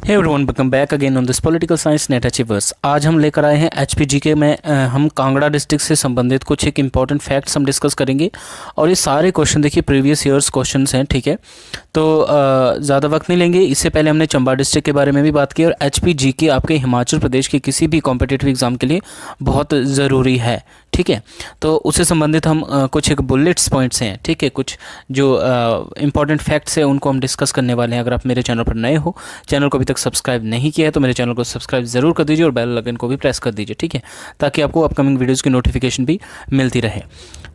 Hey everyone, welcome back again on this political science NET achievers. आज हम लेकर आए हैं एचपीजीके में हम कांगड़ा डिस्ट्रिक्ट से संबंधित कुछ एक इम्पॉर्टेंट फैक्ट्स हम डिस्कस करेंगे। और ये सारे क्वेश्चन देखिए प्रीवियस ईयर्स क्वेश्चंस हैं, ठीक है। तो ज़्यादा वक्त नहीं लेंगे। इससे पहले हमने चंबा डिस्ट्रिक्ट के बारे में भी बात की, और एचपीजीके आपके हिमाचल प्रदेश के किसी भी कॉम्पिटिटिव एग्जाम के लिए बहुत ज़रूरी है, ठीक है। तो उससे संबंधित हम कुछ एक बुलेट्स पॉइंट्स हैं, ठीक है, कुछ जो इंपॉर्टेंट फैक्ट्स हैं उनको हम डिस्कस करने वाले हैं। अगर आप मेरे चैनल पर नए हो, चैनल को अभी तक सब्सक्राइब नहीं किया है तो मेरे चैनल को सब्सक्राइब ज़रूर कर दीजिए और बेल आइकन को भी प्रेस कर दीजिए, ठीक है, ताकि आपको अपकमिंग वीडियोज़ की नोटिफिकेशन भी मिलती रहे।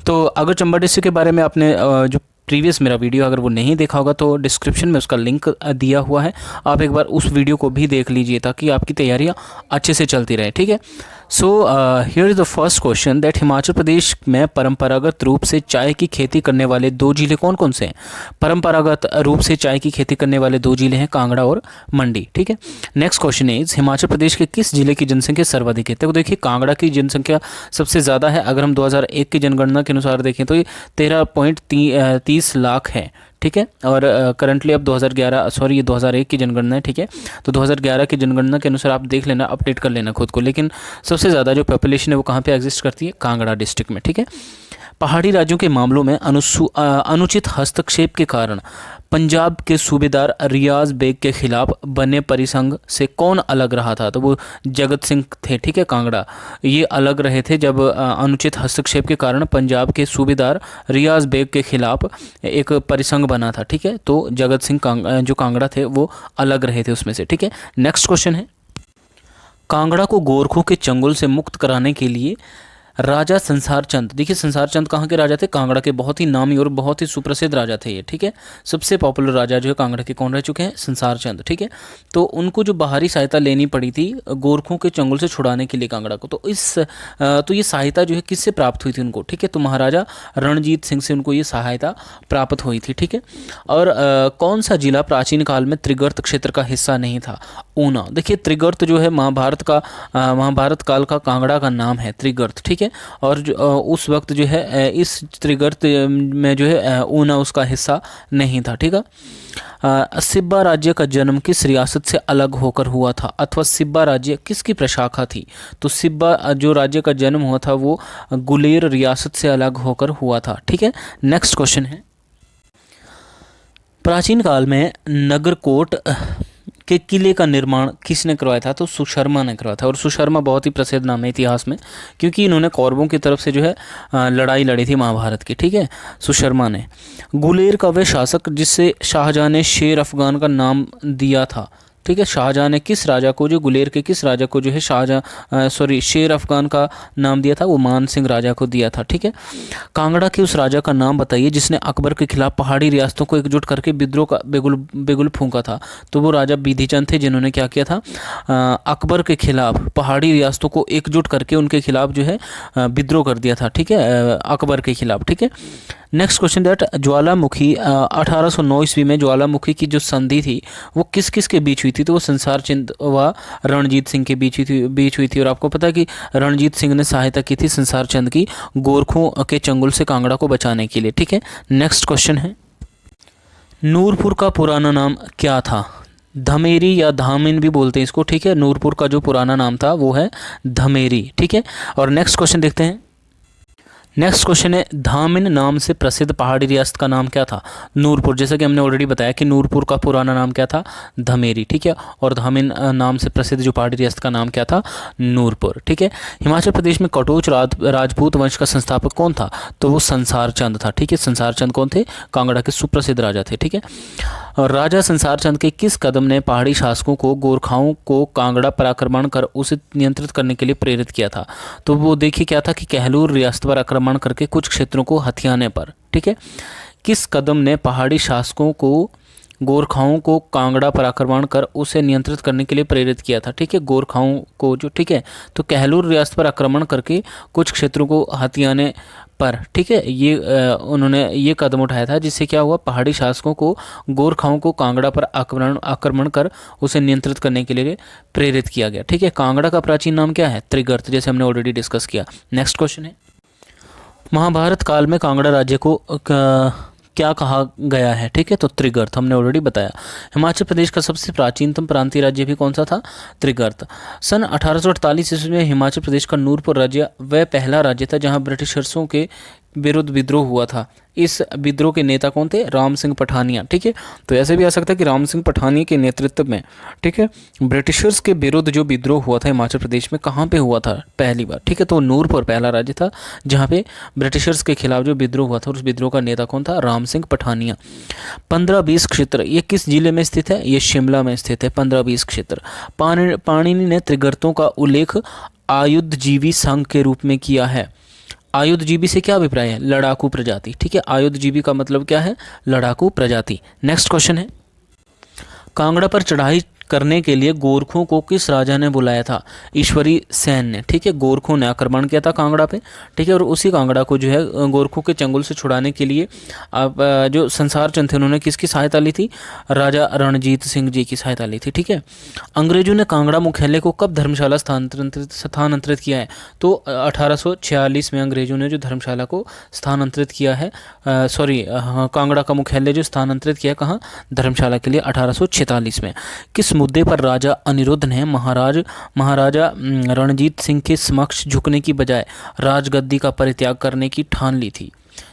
तो अगर चंबा डिस्ट्रिक्ट के बारे में आपने जो प्रीवियस मेरा वीडियो अगर वो नहीं देखा होगा तो डिस्क्रिप्शन में उसका लिंक दिया हुआ है, आप एक बार उस वीडियो को भी देख लीजिए ताकि आपकी तैयारियां अच्छे से चलती रहे, ठीक है। So here is the first question that Himachal Pradesh में परंपरागत रूप से चाय की खेती करने वाले दो जिले कौन कौन से हैं। परंपरागत रूप से चाय की खेती करने वाले दो जिले हैं कांगड़ा और मंडी, ठीक है। Next question is Himachal Pradesh के किस जिले की जनसंख्या सर्वाधिक है। तो देखिए कांगड़ा की जनसंख्या सबसे ज़्यादा है। अगर हम 2001 की जनगणना के अनुसार देखें तो ये 13.30 लाख है, ठीक है। और करंटली अब 2001 की जनगणना है, ठीक है। तो 2011 की जनगणना के अनुसार आप देख लेना, अपडेट कर लेना खुद को। लेकिन सबसे ज़्यादा जो पॉपुलेशन है वो कहाँ पे एग्जिस्ट करती है, कांगड़ा डिस्ट्रिक्ट में, ठीक है। पहाड़ी राज्यों के मामलों में अनुचित हस्तक्षेप के कारण पंजाब के सूबेदार रियाज बेग के खिलाफ बने परिसंघ से कौन अलग रहा था। तो वो जगत सिंह थे, ठीक है। कांगड़ा ये अलग रहे थे जब अनुचित हस्तक्षेप के कारण पंजाब के सूबेदार रियाज बेग के खिलाफ एक परिसंघ बना था, ठीक है। तो जगत सिंह जो कांगड़ा थे वो अलग रहे थे उसमें से, ठीक है। नेक्स्ट क्वेश्चन है, कांगड़ा को गोरखों के चंगुल से मुक्त कराने के लिए राजा संसार चंद, देखिए संसार चंद कहाँ के राजा थे, कांगड़ा के बहुत ही नामी और बहुत ही सुप्रसिद्ध राजा थे ये, ठीक है। सबसे पॉपुलर राजा जो है कांगड़ा के कौन रह चुके हैं, संसार चंद, ठीक है। तो उनको जो बाहरी सहायता लेनी पड़ी थी गोरखों के चंगुल से छुड़ाने के लिए कांगड़ा को, तो ये सहायता जो है किससे प्राप्त हुई थी उनको, ठीक है। तो महाराजा रणजीत सिंह से उनको ये सहायता प्राप्त हुई थी, ठीक है। और कौन सा जिला प्राचीन काल में त्रिगर्त क्षेत्र का हिस्सा नहीं था, ऊना। देखिए त्रिगर्त जो है महाभारत काल का कांगड़ा का नाम है त्रिगर्त, ठीक है। और उस वक्त जो है इस त्रिगर्त में जो है ऊना उसका हिस्सा नहीं था, ठीक है। सिब्बा राज्य का जन्म किस रियासत से अलग होकर हुआ था, अथवा सिब्बा राज्य किसकी प्रशाखा थी। तो सिब्बा जो राज्य का जन्म हुआ था वो गुलेर रियासत से अलग होकर हुआ था, ठीक है। नेक्स्ट क्वेश्चन है, प्राचीन काल में नगरकोट के किले का निर्माण किसने करवाया था। तो सुशर्मा ने करवाया था। और सुशर्मा बहुत ही प्रसिद्ध नाम है इतिहास में, क्योंकि इन्होंने कौरवों की तरफ से जो है लड़ाई लड़ी थी महाभारत की, ठीक है, सुशर्मा ने। गुलेर का वह शासक जिससे शाहजहां ने शेर अफगान का नाम दिया था, ठीक है। शाहजहां ने किस राजा को, जो गुलेर के किस राजा को जो है शेर अफगान का नाम दिया था, वो मान सिंह राजा को दिया था, ठीक है। कांगड़ा के उस राजा का नाम बताइए जिसने अकबर के खिलाफ पहाड़ी रियासतों को एकजुट करके विद्रोह का बिगुल फूंका था। तो वो राजा बिधिचंद थे जिन्होंने क्या किया था, अकबर के खिलाफ पहाड़ी रियासतों को एकजुट करके उनके खिलाफ जो है विद्रोह कर दिया था, ठीक है, अकबर के खिलाफ, ठीक है। नेक्स्ट क्वेश्चन दैट ज्वालामुखी 1809 ईस्वी में ज्वालामुखी की जो संधि थी वो किस किस के बीच हुई थी। तो वो संसार चंद व रणजीत सिंह के बीच हुई थी। और आपको पता है कि रणजीत सिंह ने सहायता की थी संसार चंद की गोरखों के चंगुल से कांगड़ा को बचाने के लिए, ठीक है। नेक्स्ट क्वेश्चन है, नूरपुर का पुराना नाम क्या था। धमेरी या धामिन भी बोलते हैं इसको, ठीक है। नूरपुर का जो पुराना नाम था वो है धमेरी, ठीक है। और नेक्स्ट क्वेश्चन देखते हैं, नेक्स्ट क्वेश्चन है, धामिन नाम से प्रसिद्ध पहाड़ी रियासत का नाम क्या था। नूरपुर, जैसा कि हमने ऑलरेडी बताया कि नूरपुर का पुराना नाम क्या था, धमेरी, ठीक है। और धामिन नाम से प्रसिद्ध जो पहाड़ी रियासत का नाम क्या था, नूरपुर, ठीक है। हिमाचल प्रदेश में कटोच राजपूत वंश का संस्थापक कौन था। तो वो संसार चंद था, ठीक है। संसार चंद कौन थे, कांगड़ा के सुप्रसिद्ध राजा थे, ठीक है। और राजा संसार चंद के किस कदम ने पहाड़ी शासकों को गोरखाओं को कांगड़ा पर आक्रमण कर उसे नियंत्रित करने के लिए प्रेरित किया था। तो वो देखिए क्या था कि कहलूर रियासत पर आक्रमण करके कुछ क्षेत्रों को हथियाने पर, ठीक है। किस कदम ने पहाड़ी शासकों को गोरखाओं को कांगड़ा पर आक्रमण कर उसे नियंत्रित करने के लिए प्रेरित किया था, ठीक है, गोरखाओं को जो, ठीक है। तो कहलूर रियासत पर आक्रमण करके कुछ क्षेत्रों को हथियाने पर, ठीक है, ये उन्होंने ये कदम उठाया था जिससे क्या हुआ, पहाड़ी शासकों को गोरखाओं को कांगड़ा पर आक्रमण कर उसे नियंत्रित करने के लिए प्रेरित किया गया, ठीक है। कांगड़ा का प्राचीन नाम क्या है, त्रिगर्त, जैसे हमने ऑलरेडी डिस्कस किया। नेक्स्ट क्वेश्चन है, महाभारत काल में कांगड़ा राज्य को क्या कहा गया है, ठीक है, तो त्रिगर्त हमने ऑलरेडी बताया। हिमाचल प्रदेश का सबसे प्राचीनतम प्रांतीय राज्य भी कौन सा था, त्रिगर्त। सन 1848 ईस्वी में हिमाचल प्रदेश का नूरपुर राज्य वह पहला राज्य था जहां ब्रिटिशर्सों के विरुद्ध विद्रोह हुआ था। इस विद्रोह के नेता कौन थे, राम सिंह पठानिया, ठीक है। तो ऐसे भी आ सकता है कि राम सिंह पठानिया के नेतृत्व में, ठीक है, ब्रिटिशर्स के विरुद्ध जो विद्रोह हुआ था हिमाचल प्रदेश में, कहाँ पे हुआ था पहली बार, ठीक है, तो नूरपुर पहला राज्य था जहाँ पे ब्रिटिशर्स के खिलाफ जो विद्रोह हुआ था, उस विद्रोह का नेता कौन था, राम सिंह पठानिया। 15-20 क्षेत्र ये किस जिले में स्थित है, ये शिमला में स्थित है। 15-20 क्षेत्र। पाणिनि ने त्रिगर्तों का उल्लेख आयुधजीवी संघ के रूप में किया है। आयुधजीवी से क्या अभिप्राय है, लड़ाकू प्रजाति, ठीक है, आयुधजीवी का मतलब क्या है, लड़ाकू प्रजाति। नेक्स्ट क्वेश्चन है, कांगड़ा पर चढ़ाई करने के लिए गोरखों को किस राजा ने बुलाया था, ईश्वरी सेन ने, ठीक है। गोरखों ने आक्रमण किया था कांगड़ा पे, ठीक है, और उसी कांगड़ा को जो है गोरखों के चंगुल से छुड़ाने के लिए अब जो संसार चंद थे उन्होंने किसकी सहायता ली थी, राजा रणजीत सिंह जी की सहायता ली थी, ठीक है। अंग्रेजों ने कांगड़ा मुख्यालय को कब धर्मशाला स्थानांतरित किया है, तो 1846 में अंग्रेजों ने जो धर्मशाला को स्थानांतरित किया है, कांगड़ा का मुख्यालय जो स्थानांतरित किया कहाँ, धर्मशाला के लिए 1846 में। किस मुद्दे पर राजा अनिरुद्ध ने महाराजा रणजीत सिंह के समक्ष झुकने की बजाय राजगद्दी का परित्याग करने की ठान ली थी,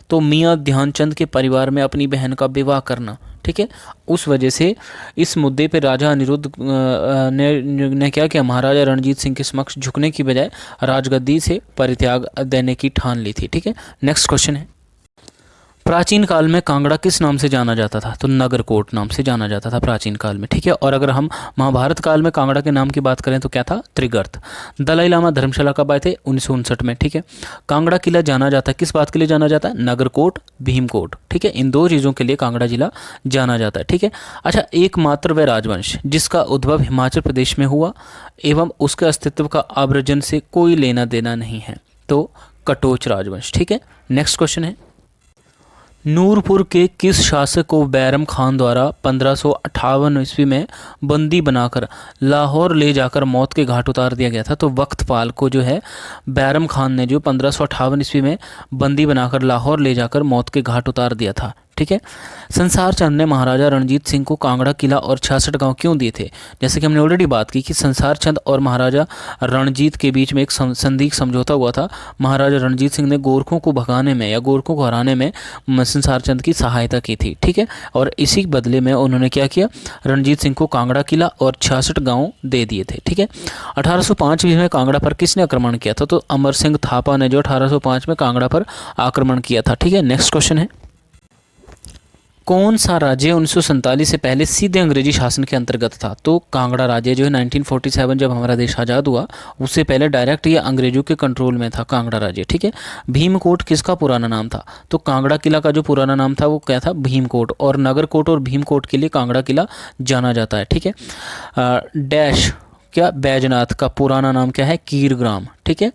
तो मियां ध्यानचंद के परिवार में अपनी बहन का विवाह करना, ठीक है, उस वजह से इस मुद्दे पर राजा अनिरुद्ध ने क्या किया, महाराजा रणजीत सिंह के समक्ष झुकने की बजाय राजगद्दी से परित्याग देने की ठान ली थी, ठीक है। नेक्स्ट क्वेश्चन है, प्राचीन काल में कांगड़ा किस नाम से जाना जाता था, तो नगरकोट नाम से जाना जाता था प्राचीन काल में, ठीक है। और अगर हम महाभारत काल में कांगड़ा के नाम की बात करें तो क्या था, त्रिगर्त। दलाई लामा धर्मशाला कब आए थे, 1959 में, ठीक है। कांगड़ा किला जाना जाता है किस बात के लिए जाना जाता है, नगरकोट, भीमकोट, ठीक है, इन दो चीज़ों के लिए कांगड़ा जिला जाना जाता है, ठीक है। अच्छा, एकमात्र वह राजवंश जिसका उद्भव हिमाचल प्रदेश में हुआ एवं उसके अस्तित्व का आवर्जन से कोई लेना देना नहीं है, तो कटोच राजवंश, ठीक है। नेक्स्ट क्वेश्चन है, नूरपुर के किस शासक को बैरम खान द्वारा 1558 ईस्वी में बंदी बनाकर लाहौर ले जाकर मौत के घाट उतार दिया गया था, तो वक्तपाल को जो है बैरम खान ने जो 1558 ईस्वी में बंदी बनाकर लाहौर ले जाकर मौत के घाट उतार दिया था, ठीक है। संसार चंद ने महाराजा रणजीत सिंह को कांगड़ा किला और 66 गांव क्यों दिए थे, जैसे कि हमने ऑलरेडी बात की कि संसार चंद और महाराजा रणजीत के बीच में एक संधि समझौता हुआ था। महाराजा रणजीत सिंह ने गोरखों को भगाने में या गोरखों को हराने में संसार चंद की सहायता की थी, ठीक है, और इसी बदले में उन्होंने क्या किया, रणजीत सिंह को कांगड़ा किला और 66 गाँव दे दिए थे, ठीक है। 1805 में कांगड़ा पर किसने आक्रमण किया था, तो अमर सिंह थापा ने जो 1805 में कांगड़ा पर आक्रमण किया था, ठीक है। नेक्स्ट क्वेश्चन है, कौन सा राज्य 1947 से पहले सीधे अंग्रेजी शासन के अंतर्गत था, तो कांगड़ा राज्य जो है 1947 जब हमारा देश आज़ाद हुआ उससे पहले डायरेक्ट ये अंग्रेजों के कंट्रोल में था कांगड़ा राज्य, ठीक है। भीमकोट किसका पुराना नाम था, तो कांगड़ा किला का जो पुराना नाम था वो क्या था, भीमकोट, और नगरकोट और भीमकोट के लिए कांगड़ा किला जाना जाता है, ठीक है। डैश क्या, बैजनाथ का पुराना नाम क्या है, कीरग्राम, ठीक है।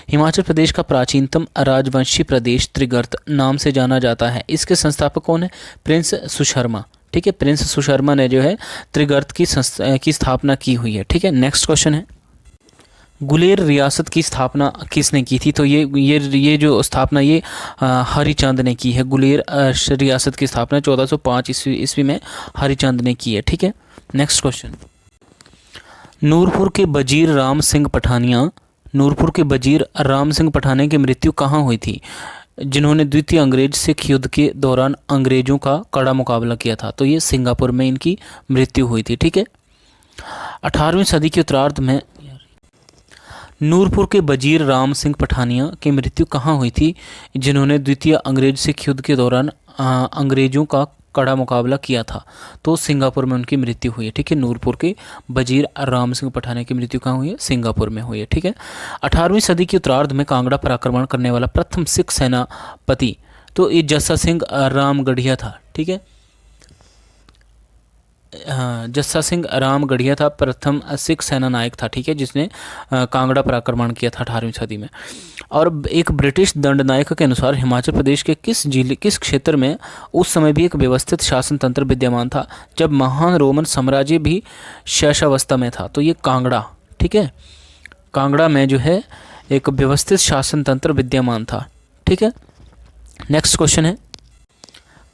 हिमाचल प्रदेश का प्राचीनतम राजवंशी प्रदेश त्रिगर्त नाम से जाना जाता है, इसके संस्थापक कौन है, प्रिंस सुशर्मा, ठीक है। प्रिंस सुशर्मा ने जो है त्रिगर्त की स्थापना की हुई है, ठीक है। नेक्स्ट क्वेश्चन है, गुलेर रियासत की स्थापना किसने की थी, तो ये जो स्थापना ये हरिचंद ने की है। गुलेर रियासत की स्थापना 1405 ईस्वी में हरिचंद ने की है, ठीक है। नेक्स्ट क्वेश्चन, नूरपुर के वजीर राम सिंह पठानिया की मृत्यु कहाँ हुई थी, जिन्होंने द्वितीय अंग्रेज सिख युद्ध के दौरान अंग्रेजों का कड़ा मुकाबला किया था, तो ये सिंगापुर में इनकी मृत्यु हुई थी, ठीक है। 18वीं सदी के उत्तरार्ध में नूरपुर के वजीर राम सिंह पठानिया की मृत्यु कहाँ हुई थी, जिन्होंने द्वितीय अंग्रेज सिख युद्ध के दौरान अंग्रेजों का कड़ा मुकाबला किया था, तो सिंगापुर में उनकी मृत्यु हुई है, ठीक है। नूरपुर के वजीर राम सिंह पठानिया की मृत्यु कहाँ हुई है, सिंगापुर में हुई है, ठीक है। 18वीं सदी के उत्तरार्ध में कांगड़ा पर आक्रमण करने वाला प्रथम सिख सेनापति, तो ये जस्सा सिंह रामगढ़िया था, ठीक है। जस्सा सिंह रामगढ़िया था, प्रथम सिख सेना नायक था, ठीक है, जिसने कांगड़ा पर आक्रमण किया था 18वीं सदी में। और एक ब्रिटिश दंडनायक के अनुसार हिमाचल प्रदेश के किस क्षेत्र में उस समय भी एक व्यवस्थित शासन तंत्र विद्यमान था जब महान रोमन साम्राज्य भी शैशवावस्था में था, तो ये कांगड़ा, ठीक है, कांगड़ा में जो है एक व्यवस्थित शासन तंत्र विद्यमान था, ठीक है। नेक्स्ट क्वेश्चन है,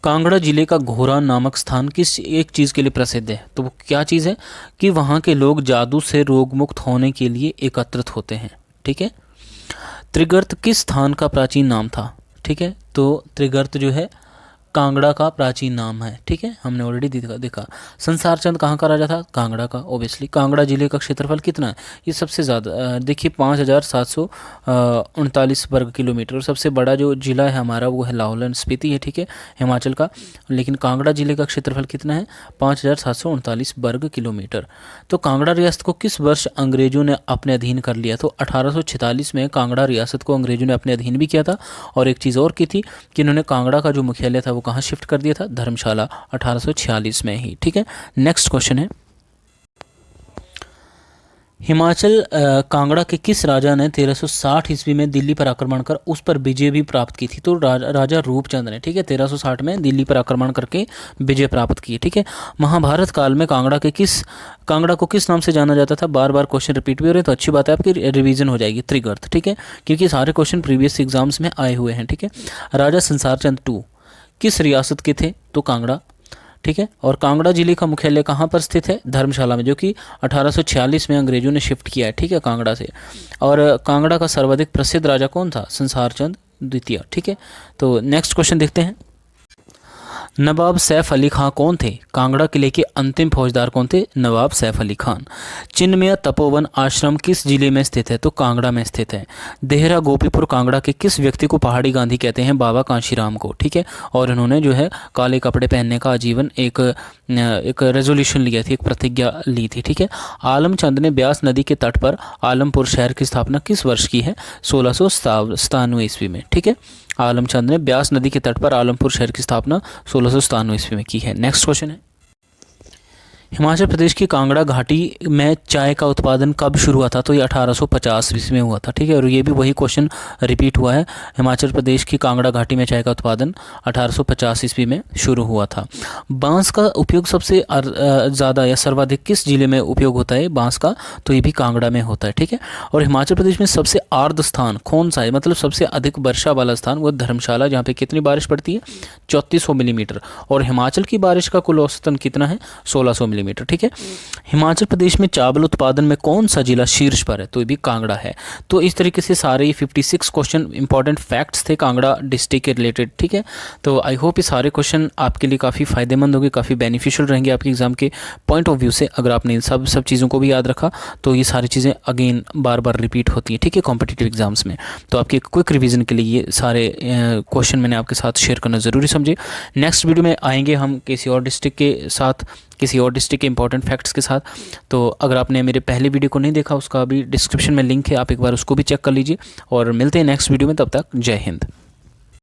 कांगड़ा जिले का घोरा नामक स्थान किस एक चीज़ के लिए प्रसिद्ध है? तो वो क्या चीज़ है कि वहाँ के लोग जादू से रोग मुक्त होने के लिए एकत्रित होते हैं। ठीक है। त्रिगर्त किस स्थान का प्राचीन नाम था? ठीक है, तो त्रिगर्त जो है कांगड़ा का प्राचीन नाम है। ठीक है, हमने ऑलरेडी देखा। संसार चंद कहाँ का राजा था? कांगड़ा का। ओबियसली कांगड़ा जिले का क्षेत्रफल कितना है? ये सबसे ज़्यादा देखिए 5739 वर्ग किलोमीटर। और सबसे बड़ा जो जिला है हमारा वो है लाहौल एंड स्पीति है। ठीक है, हिमाचल का। लेकिन कांगड़ा जिले का क्षेत्रफल कितना है? 5739 वर्ग किलोमीटर। तो कांगड़ा रियासत को किस वर्ष अंग्रेजों ने अपने अधीन कर लिया? तो 1846 में कांगड़ा रियासत को अंग्रेजों ने अपने अधीन भी किया था। और एक चीज़ और की थी कि इन्होंने कांगड़ा का जो मुख्यालय था वो कहाँ शिफ्ट कर दिया था? धर्मशाला, 1846 में ही। ठीक है, नेक्स्ट क्वेश्चन है, हिमाचल कांगड़ा के किस राजा ने 1360 ईस्वी में दिल्ली पर आक्रमण कर उस पर विजय भी प्राप्त की थी? तो राजा रूपचंद ने। ठीक है, 1360 में दिल्ली पर आक्रमण करके विजय प्राप्त की। ठीक है, महाभारत काल में कांगड़ा को किस नाम से जाना जाता था? बार बार क्वेश्चन रिपीट भी हो रहे हैं, तो अच्छी बात है, आपकी रिवीजन हो जाएगी। त्रिगर्त। ठीक है, क्योंकि सारे क्वेश्चन प्रीवियस एग्जाम्स में आए हुए हैं। ठीक है, राजा संसार चंद 2 किस रियासत के थे? तो कांगड़ा। ठीक है, और कांगड़ा जिले का मुख्यालय कहाँ पर स्थित है? धर्मशाला में, जो कि 1846 में अंग्रेजों ने शिफ्ट किया है। ठीक है, कांगड़ा से। और कांगड़ा का सर्वाधिक प्रसिद्ध राजा कौन था? संसार चंद द्वितीय। ठीक है, तो नेक्स्ट क्वेश्चन देखते हैं, नवाब सैफ अली खां कौन थे? कांगड़ा किले के अंतिम फौजदार कौन थे? नवाब सैफ अली खान। चिन्मय तपोवन आश्रम किस जिले में स्थित है? तो कांगड़ा में स्थित है। देहरा गोपीपुर कांगड़ा के किस व्यक्ति को पहाड़ी गांधी कहते हैं? बाबा कांशीराम को। ठीक है, और इन्होंने जो है काले कपड़े पहनने का आजीवन एक रेजोल्यूशन लिया थी, एक प्रतिज्ञा ली थी। ठीक है, आलमचंद ने ब्यास नदी के तट पर आलमपुर शहर की स्थापना किस वर्ष की है? 1697 ईस्वी में। ठीक है, आलमचंद ने ब्यास नदी के तट पर आलमपुर शहर की स्थापना 1697 ईस्वी में की है। नेक्स्ट क्वेश्चन है, हिमाचल प्रदेश की कांगड़ा घाटी में चाय का उत्पादन कब शुरू हुआ था? तो ये 1850 ईस्वी में हुआ था। ठीक है, और ये भी वही क्वेश्चन रिपीट हुआ है, हिमाचल प्रदेश की कांगड़ा घाटी में चाय का उत्पादन 1850 ईस्वी में शुरू हुआ था। बांस का उपयोग सबसे ज़्यादा या सर्वाधिक किस जिले में उपयोग होता है बांस का? तो ये भी कांगड़ा में होता है। ठीक है, और हिमाचल प्रदेश में सबसे आर्द्र स्थान कौन सा है? मतलब सबसे अधिक वर्षा वाला स्थान वो धर्मशाला, जहाँ पे कितनी बारिश पड़ती है? 3400 मिलीमीटर। और हिमाचल की बारिश का कुल औसतन कितना है? 1600 मिलीमीटर। ठीक है, हिमाचल प्रदेश में चावल उत्पादन में कौन सा जिला शीर्ष पर है? तो ये भी कांगड़ा है। तो इस तरीके से सारे 56 क्वेश्चन इंपॉर्टेंट फैक्ट्स थे कांगड़ा डिस्ट्रिक्ट के रिलेटेड। ठीक है, तो आई होप ये सारे क्वेश्चन आपके लिए काफ़ी फायदेमंद होंगे, काफ़ी बेनिफिशियल रहेंगे आपके एग्जाम के पॉइंट ऑफ व्यू से। अगर आपने इन सब चीज़ों को भी याद रखा तो ये सारी चीज़ें अगेन बार बार रिपीट होती हैं। ठीक है, कॉम्पिटिटिव एग्जाम्स में। तो आपके क्विक रिवीजन के लिए ये सारे क्वेश्चन मैंने आपके साथ शेयर करना ज़रूरी समझे। नेक्स्ट वीडियो में आएंगे हम किसी और डिस्ट्रिक्ट के साथ, किसी और डिस्ट्रिक्ट के इंपॉर्टेंट फैक्ट्स के साथ। तो अगर आपने मेरे पहले वीडियो को नहीं देखा, उसका भी डिस्क्रिप्शन में लिंक है, आप एक बार उसको भी चेक कर लीजिए। और मिलते हैं नेक्स्ट वीडियो में, तब तक जय हिंद।